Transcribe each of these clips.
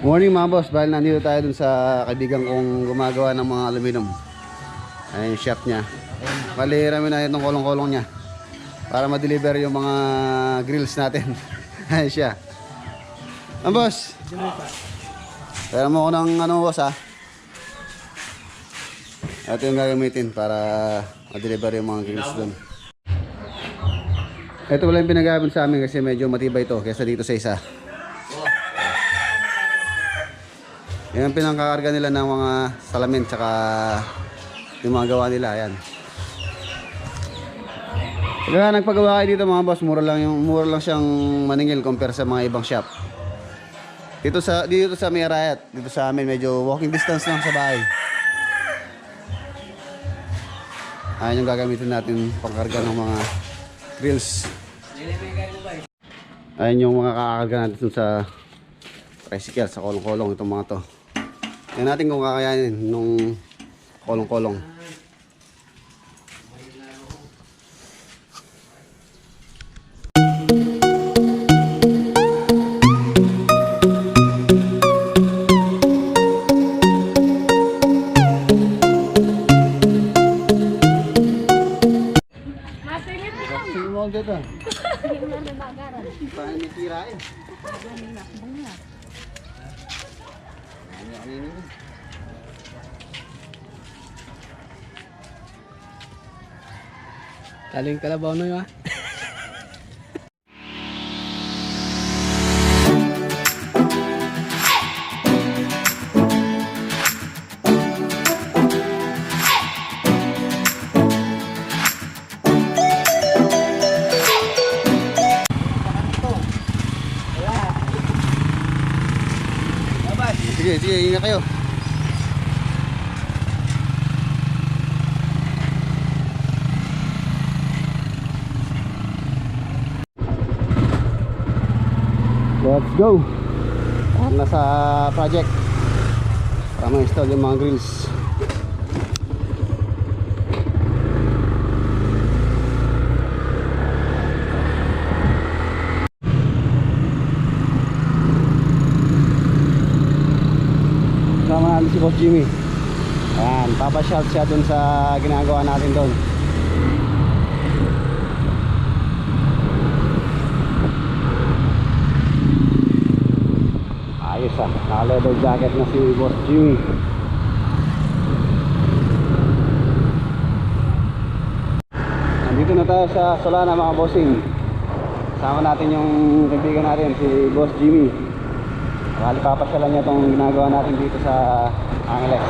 Morning mga boss, dahil nandito tayo dun sa kaibigan kong gumagawa ng mga aluminum. Ayan yung shop niya. Malihiramin na itong kolong-kolong niya para ma-deliver yung mga grills natin. Ayan siya. Ang boss, pera mo ko ng ano boss ha. Ito yung gagamitin para ma-deliver yung mga grills dun. Ito wala yung pinagamit sa amin kasi medyo matibay ito kaysa dito sa isa. Yan ang pinangkakarga nila ng mga salamin tsaka yung mga gawa nila. Ayan. Kaya nagpagawa kayo dito mga boss, mura lang siyang maningil compare sa mga ibang shop. Dito sa Mirayat, dito sa amin medyo walking distance lang sa bahay. Ayan yung gagamitin natin pangkarga ng mga grills. Ayan yung mga kakakarga natin sa tricycle, sa kolong-kolong itong mga to. Yan natin kung kakayanin nung kolong-kolong. Sige mo dito. Paano may tira eh? Kaling kalabaw na yun ha. Sige, ingat kayo. Let's go. Nasa project para ma-install yung mga grills. Sama natin si Boss Jimmy. Ayan, papasyal siya dun sa ginagawa natin dun. Ayos ah, naka-leather jacket na si Boss Jimmy. Nandito na tayo sa Solana mga bossing. Kasama natin yung kaibigan natin si Boss Jimmy. Bali papasyalan niya itong ginagawa natin dito sa Angeles.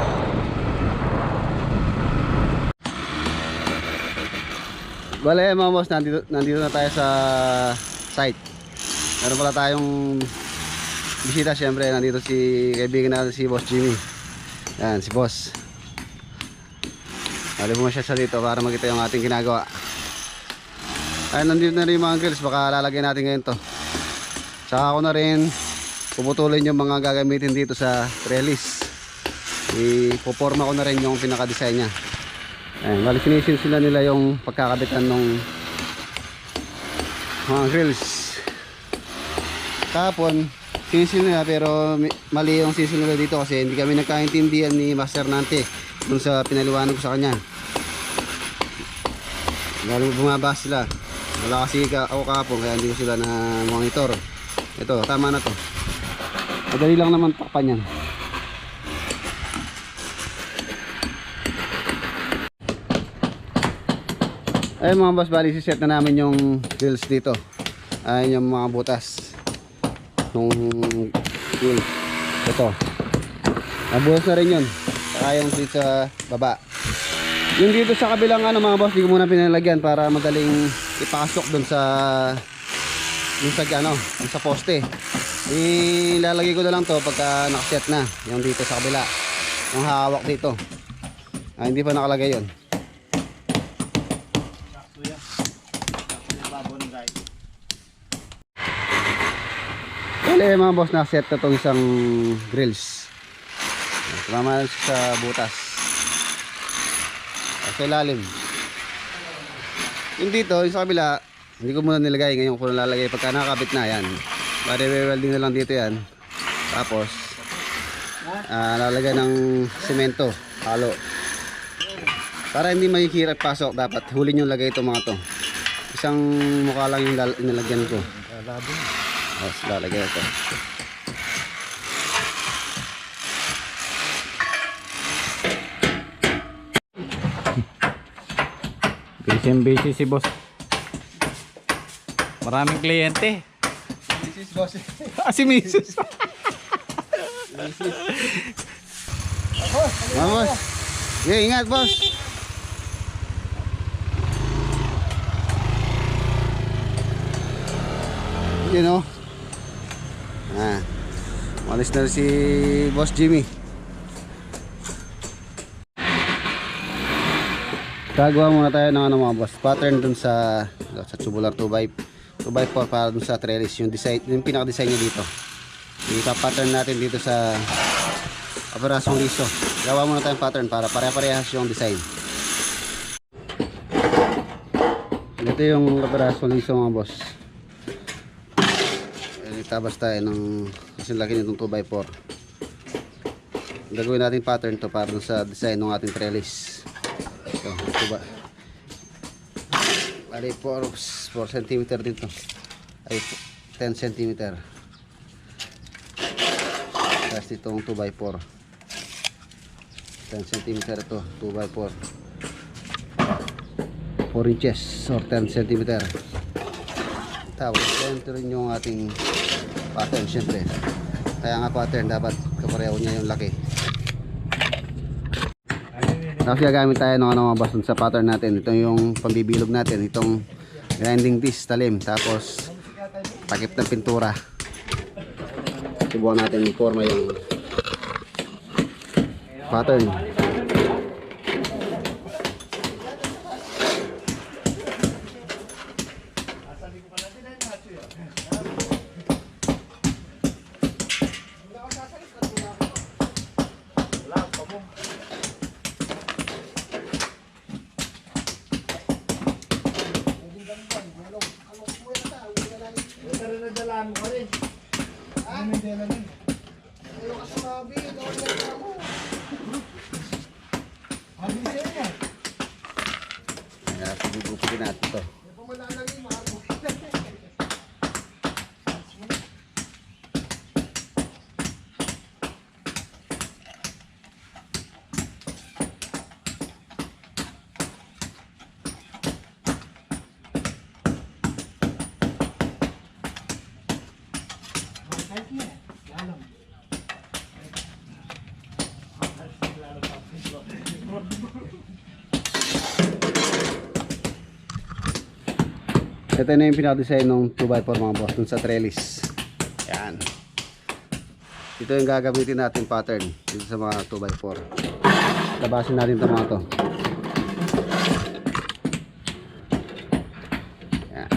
Bale mga boss, nandito na tayo sa site. Meron pala tayong bisita, syempre nandito si kaibigan natin si Boss Jimmy. Yan si Boss. Bali pumasya siya dito para makita yung ating ginagawa. Ay, nandito na rin yung mga grills, baka lalagyan natin ngayon to. Saka ako na rin puputulin yung mga gagamitin dito sa trellis. Ipoporma ko na rin yung pinaka-design nya. Ayan, bali sinisin sila nila yung pagkakabitan ng mga grills. Tapon sinisin nila pero mali yung sinisin nila dito kasi hindi kami nagkaintindihan ni Master Nante dun sa pinaliwanag ko sa kanya. Bali bumaba sila. Wala kasi ako kahapon kaya hindi ko sila na monitor. Ito, tama na to. Madali lang naman takpan yan. Ayun mga boss, bali siset na namin yung grills dito. Ayun yung mga butas nung grill. Ito nabuhos na rin yun. Saka yung dito sa baba. Yung dito sa kabilang ano mga boss, di ko muna pinalagyan para madaling ipakasok dun sa ano, dun sa poste. Ilalagay ko na lang to pagka nakaset na yung dito sa kabila, yung hawak dito. Hindi pa nakalagay yun. Wala mga boss, nakaset na itong isang grills. Sumama sa butas sa ilalim. Yung dito, yung sa kabila, hindi ko muna nilagay. Ngayon ko na lalagay pagka nakakabit na yan. Pare welding na lang dito yan. Tapos lalagyan ng semento, halo. Para hindi mahihirap pasok, dapat huli nyo lagay ito mga to. Isang mukha lang yung inalagyan ko. Tapos lalagay ito. Busy si boss. Maraming kliyente. Mrs. Boss. Si Mrs. Vamos. Okay, ingat boss. You know. Malis na si Boss Jimmy. Gagawa muna tayo ng mga boss. Pattern dun sa tubular 2x4 para dun sa trellis. Yung design, yung pinaka-design niya dito. Ipa-pattern natin dito sa aperasong liso. Gawa muna tayong pattern para pare-parehas yung design. Ito yung aperasong liso mga boss. Itabas tayo ng kasi laki nitong 2x4. Gagawin natin pattern to para dun sa design ng ating trellis. Ito ba? Bali 4 cm dito. Ay 10 cm. Tapos itong 2x4. 10 cm ito, 2x4. 4 inches or 10 cm. Tapos ito rin yung ating pattern syempre. Kaya nga pattern dapat kapareho niya yung laki. Tapos gagamit tayo ng mga baston sa pattern natin. Ito yung pambibilog natin. Itong grinding disc talim. Tapos takip ng pintura. Subukan natin i-forma yung pattern. Gugupitin natin ito. Ito na yung pinaka-design ng 2x4 mga boss dun sa trellis. Yan. Ito yung gagamitin natin pattern dito sa mga 2x4. Tabasin natin ito mga to. Yan.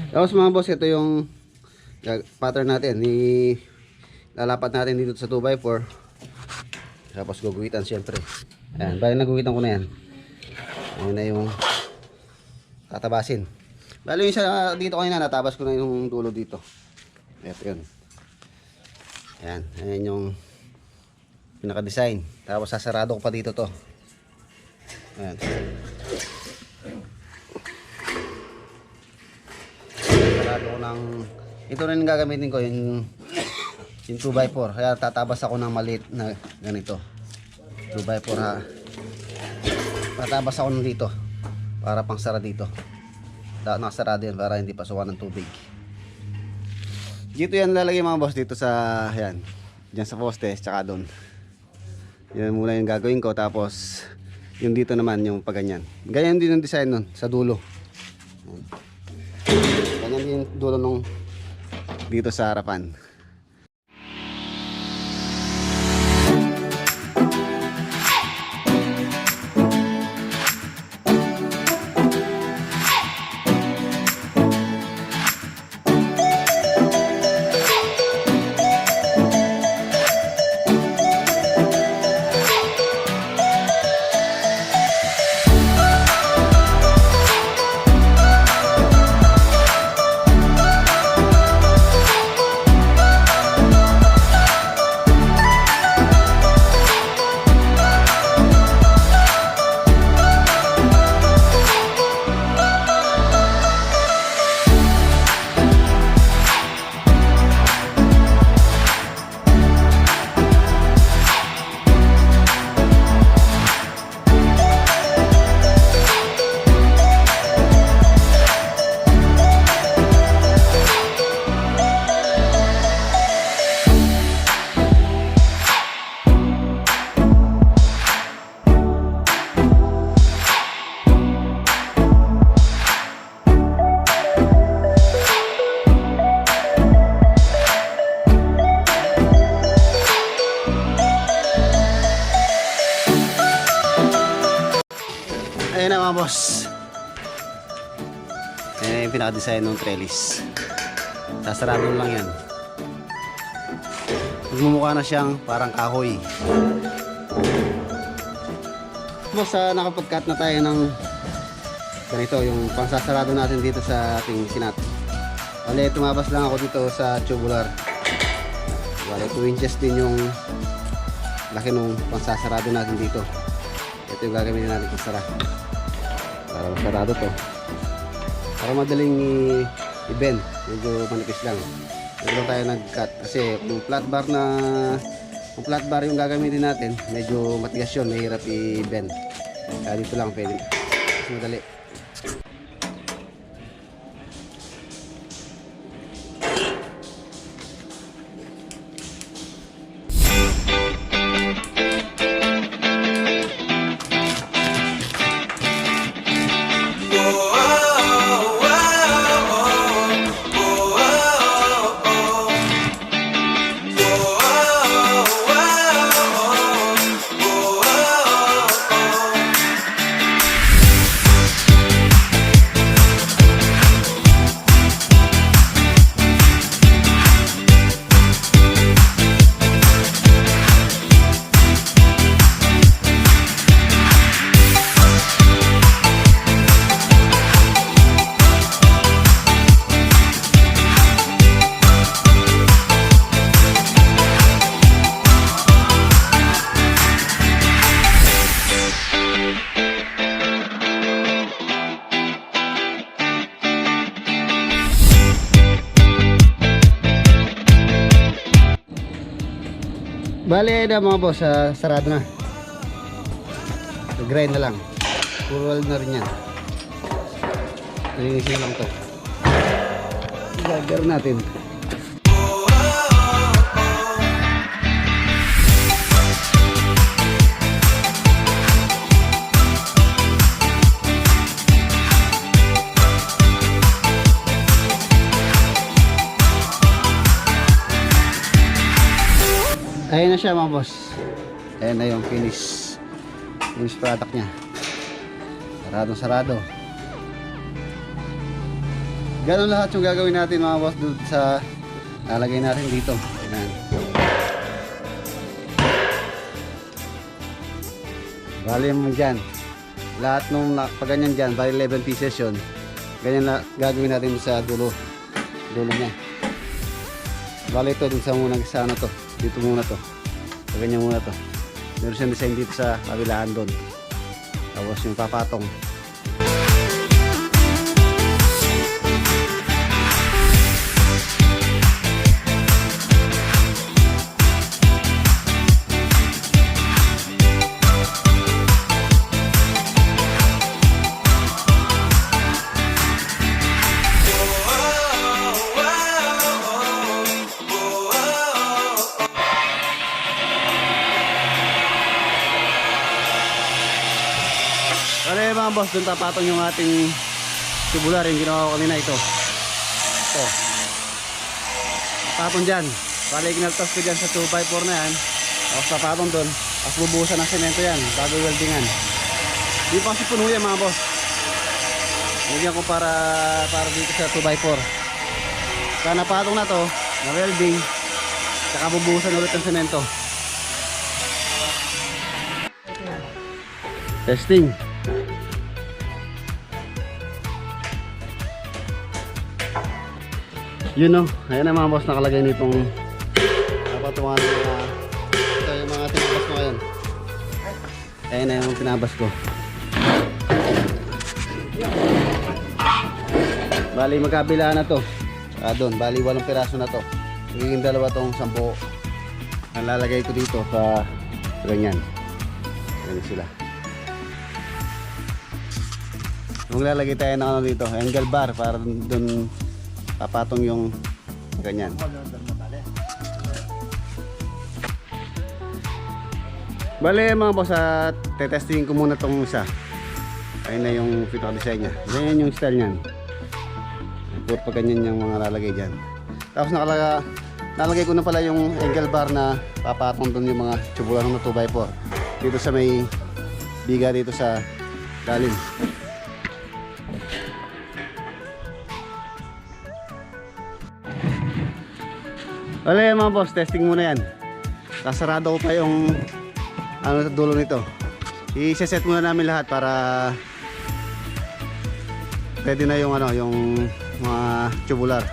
Tapos mga boss, ito yung pattern natin. Lalapat natin dito sa 2x4. Tapos guguhitan siyempre. Ayan, bali naguhitan ko na yan. Ayan na yung tatabasin. Bali yung isa dito kanina, natabas ko na yung dulo dito. Ito yun. Ayan, ayan yung pinaka-design. Tapos sasarado ko pa dito to. Ayan. Sasarado ko ng... Ito rin yung gagamitin ko, yung 2x4. Kaya tatabas ako ng maliit na ganito 2x4 ha. Tatabas ako ng dito para pang sara dito. Nakasarado yan para hindi pasukan ng tubig. Dito yan lalagay mga boss, dito sa yan, dyan sa poste tsaka doon. Yan muna yung gagawin ko. Tapos yung dito naman yung paganyan. Ganyan din yung design nun sa dulo. Ganyan din yung dulo nung dito sa harapan. Bale na mga boss. Ayan yung pinaka-design ng trellis. Sasarado lang yan. Magmumukha na siyang parang kahoy. Boss, nakapag-cut na tayo ng ganito, yung pangsasarado natin dito sa ating sinat. Bale, tumabas lang ako dito sa tubular. Bale, 2 inches din yung laki nung pangsasarado natin dito. Ito yung gagamitin natin pangsara. Para masarado to. Para madaling i-bend. Medyo manipis lang. Ito lang tayo nag-cut. Kasi kung flat bar yung gagamitin natin, medyo matigas yun. Mahirap i-bend. Kaya dito lang pwede. Mas madali. Bale na mga boss, sarado na. Grind na lang. Puro weld na rin yan. Linisin lang to. Gagawin natin. Ayan na siya mga boss. Ayan na yung finish product nya. Sarado. Ganun lahat yung gagawin natin mga boss doon sa lalagay natin dito. Ayan. Bali mo dyan. Lahat nung pagganyan dyan, bali 11 pieces yun. Ganyan na gagawin natin sa dulo nya. Bali ito dun sa muna sa ano to. Dito muna to. Ganyan muna to. Meron siyang design dito sa kabilaan doon. Tapos yung papatong. Bale mga boss, doon tapatong yung ating tubular, yung ginawa ko kanina ito. Ito. Tapatong dyan. Bale ginaltas ko dyan sa 2x4 na yan. Tapos tapatong doon. Tapos bubuhusan ng semento yan bago weldingan. Hindi pa kasi puno yan mga boss. Nagyan ko para dito sa 2x4. Kaya napatong na to, na welding. Saka bubuhusan ulit ng semento. Testing. Yun no, ayan na mga boss, nakalagay nitong patungan ito yung mga tinabas ko ngayon. Ayan na yung pinabas ko. Bali magkabila na to. Doon, bali 8 piraso na to. Magiging dalawa tong 10. Nalalagay ko dito sa ganyan. Ganyan sila. Maglalagay tayo ng ano dito, angle bar para doon papatong yung ganyan. Bale mga boss, tetestingin ko muna itong isa. Ayun na yung pinaka-design nya. Ganyan yung style nyan. Puro pa ganyan yung mga lalagay dyan. Tapos nalagay ko na pala yung angle bar na papatong doon yung mga tubular na 2x4. Dito sa may biga dito sa lalim. Wala yan mga boss, testing muna yan. Sasarado ko pa yung ano sa dulo nito. I-set muna namin lahat para pwede na yung ano, yung mga tubular.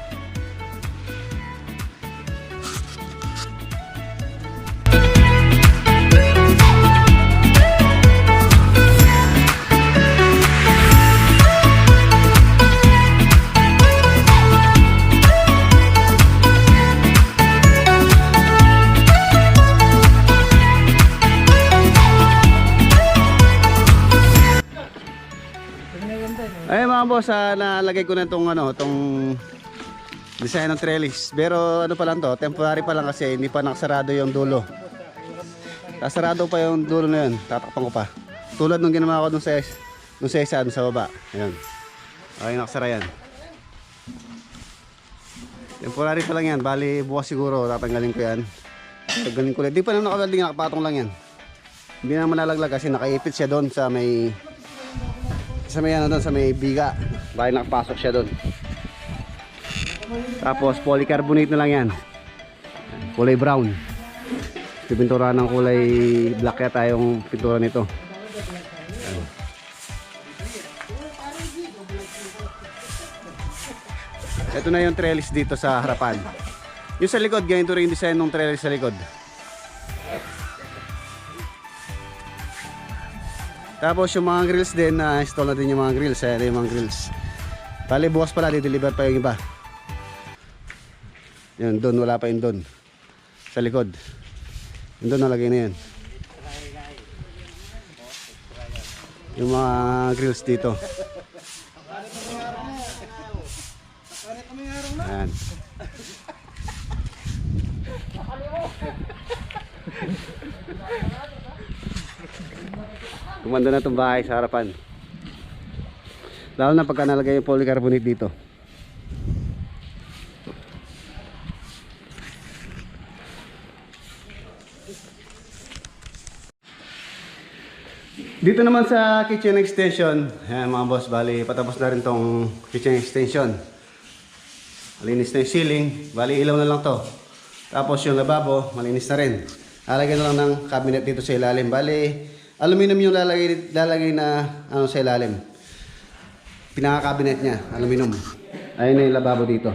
Ay mga boss, nalagay ko na itong ano, itong design ng trellis. Pero ano pa lang to, temporary pa lang kasi hindi pa nakasarado yung dulo. Nasarado pa yung dulo na yun, tatakpan ko pa. Tulad nung ginawa ko dun sa isa, dun sa baba. Ayun. Okay, nakasara yan. Temporary pa lang yan, bali bukas siguro tatanggalin ko yan. Tatanggalin ko ulit. Di pa naman nakawelding, nakapatong lang yan. Hindi naman nalaglag kasi nakaipit siya doon sa may ano doon, sa may biga. Bali nakapasok siya doon. Tapos polycarbonate na lang yan. Kulay brown. Pipintura ng kulay black yata yung pintura nito. Ito na yung trellis dito sa harapan. Yung sa likod, ganito rin yung design ng trellis sa likod. Tapos yung mga grills din, install na din yung mga grills. Ayan yung mga grills. Bali bukas pala, di-deliver pa yung iba. Yun, doon, wala pa yun doon. Sa likod. Yun doon, nalagay na yan. Yung mga grills dito. Ayan. Gumanda na itong bahay sa harapan. Lalo na pagka nalagay yung polycarbonate dito. Dito naman sa kitchen extension, ayan mga boss, bali patapos na rin tong kitchen extension. Malinis na yung ceiling, bali ilaw na lang to. Tapos yung lababo, malinis na rin. Lalagyan na lang ng cabinet dito sa ilalim. Bali aluminum yung lalagay na ano sa ilalim. Pinaka-cabinet niya, aluminum. Ayun na yung lababo dito.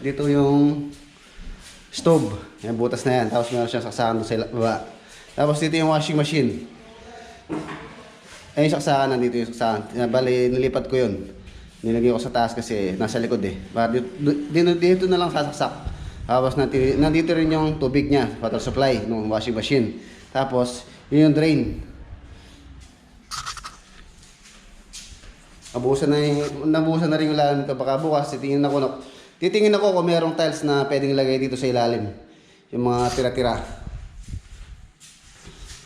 Dito yung stove. Yan, butas na yan. Tapos meron siyang saksakan doon sa baba. Tapos dito yung washing machine. Ayun yung saksakan, nandito yung saksakan. Bali, nilipat ko yun. Nilagay ko sa taas kasi nasa likod eh. Dito na lang sasaksak. Tapos nandito rin yung tubig niya, water supply ng washing machine. Tapos yun yung drain. Nabuhusan na rin yung lalim nito. Baka bukas titingin ako kung merong tiles na pwedeng ilagay dito sa ilalim. Yung mga tira-tira.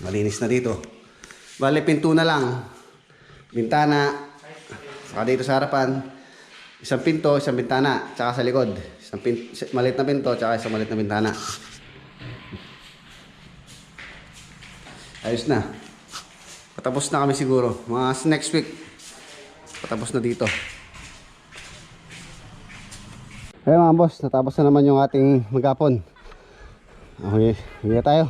Malinis na dito. Bale, pinto na lang. Bintana. Saka dito sa harapan. Isang pinto, isang bintana. Tsaka sa likod. Maliit na pinto, tsaka isang maliit na bintana. Ayos na. Patapos na kami siguro. Mga next week. Patapos na dito. Ayun mga boss, natapos na naman yung ating maghapon. Okay, higa tayo.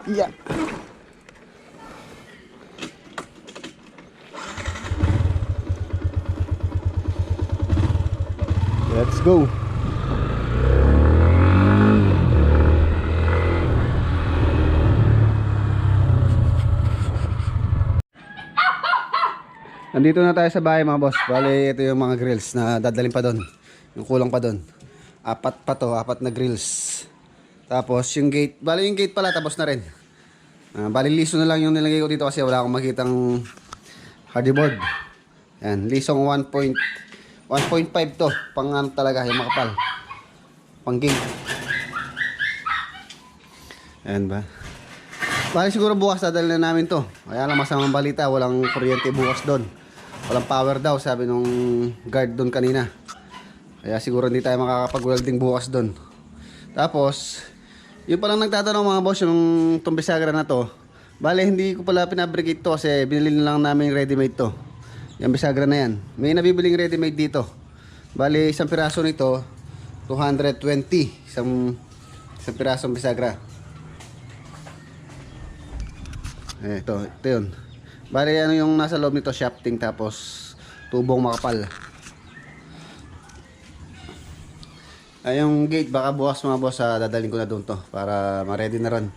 Yeah. Let's go. Nandito na tayo sa bahay mga boss. Bale, ito yung mga grills na dadalhin pa doon. Yung kulang pa doon. Apat na grills. Tapos yung gate, bale yung gate pala tapos na rin. Bale liso na lang yung nilagay ko dito kasi wala akong makitang hardboard. Yan, lisong 1.5 to. Pang ano talaga, yung makapal. Pang gate. Ayan ba? Bale siguro bukas dadalhin na namin to. Kaya lang masamang balita, walang kuryente bukas doon. Walang power daw, sabi nung guard doon kanina. Kaya siguro hindi tayo makakapag-welding bukas doon. Tapos, Yung palang nagtatanong mga boss, yung itong bisagra na to, bale hindi ko pala pinabricate to kasi binili na lang namin ready-made to. Yung bisagra na yan. May nabibiling ready-made dito. Bale isang piraso nito, 220. Isang pirasong bisagra. Ito yun. Bale ano yung nasa loob nito, shafting tapos tubong makapal. Ay, yung gate baka bukas mga boss, dadalhin ko na doon to para ma-ready na ron.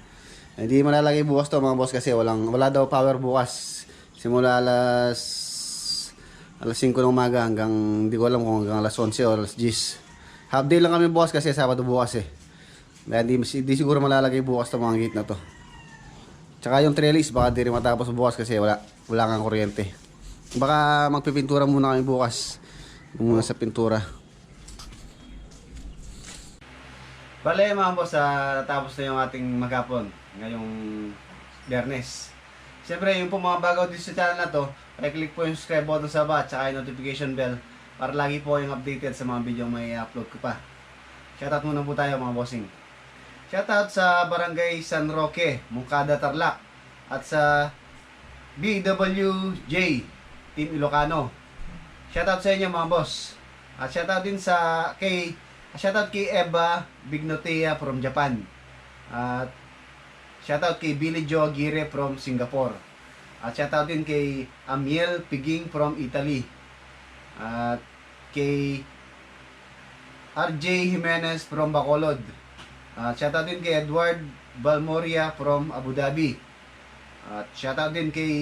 Hindi malalagay bukas to mga boss kasi wala daw power bukas. Simula alas 5 ng umaga hanggang hindi ko alam kung hanggang alas 11 o alas 10. Half day lang kami bukas kasi Sabado bukas eh. Kaya hindi siguro malalagay bukas to mga gate na to. Tsaka yung trellis baka di rin matapos bukas kasi wala kang kuryente. Baka magpipintura muna kami bukas. Muna sa pintura. Bale mga boss, natapos na yung ating maghapon ngayong Biyernes. Siyempre yung po mga bago dito sa channel na to, i-click po yung subscribe button sa baba at saka yung notification bell para lagi po yung updated sa mga video may upload ko pa. Shoutout muna po tayo mga bossing. Shoutout sa Barangay San Roque, Moncada, Tarlac at sa BWJ Team Ilocano. Shoutout sa inyo mga boss. At shoutout din shoutout kay Eva Bignotea from Japan. At shoutout kay Billy Joe Aguirre from Singapore. At shoutout din kay Amiel Piging from Italy. At kay RJ Jimenez from Bacolod. At shoutout din kay Edward Balmoria from Abu Dhabi. At shoutout din kay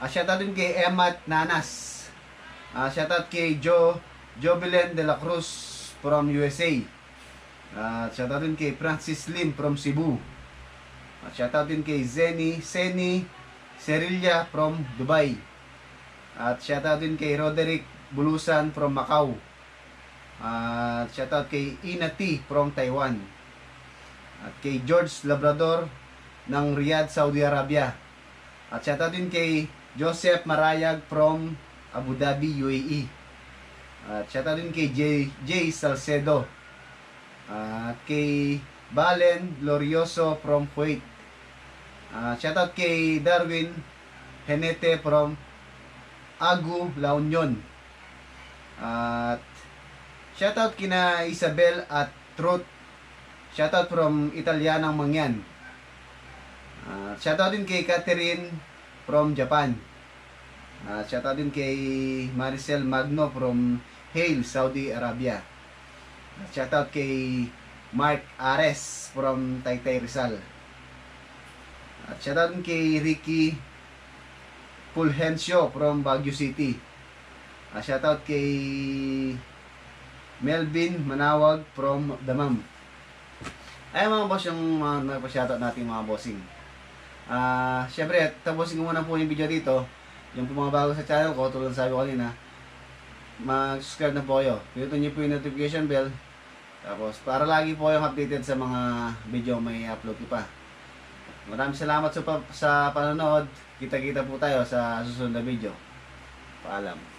shoutout din kay Emat Nanas. Shoutout kay Jobilen de la Cruz from USA. Shoutout din kay Francis Lim from Cebu. Shoutout din kay Seni Serilla from Dubai. At shoutout din kay Roderick Bulusan from Macau. Shoutout kay Ina T from Taiwan. At kay George Labrador ng Riyadh, Saudi Arabia. At shoutout din kay Joseph Marayag from Abu Dhabi, UAE. At shoutout din kay Jay Salcedo. At kay Balen Glorioso from Kuwait. Shoutout kay Darwin Henete from Agu, La Union. At shoutout kina Isabel at Truth. Shoutout from Italianang Mangyan. Shoutout din kay Catherine from Japan. Shoutout din kay Maricel Magno from Hale, Saudi Arabia. Shoutout kay Mark Ares from Taytay, Rizal. At shoutout din kay Ricky Fulgencio from Baguio City. Shoutout kay Melvin Manawag from Damam. Ay mga boss, yung mga nagpa-shoutout natin mga bossing. Siyempre, tapusin ko muna po yung video dito. Yung mga bago sa channel ko, tulad sabi ko kanina, mag-subscribe na po kayo. Pinutin niyo po yung notification bell. Tapos, para lagi po kayong updated sa mga video may upload ko pa. Maraming salamat sa panonood. Kita-kita po tayo sa susunod na video. Paalam.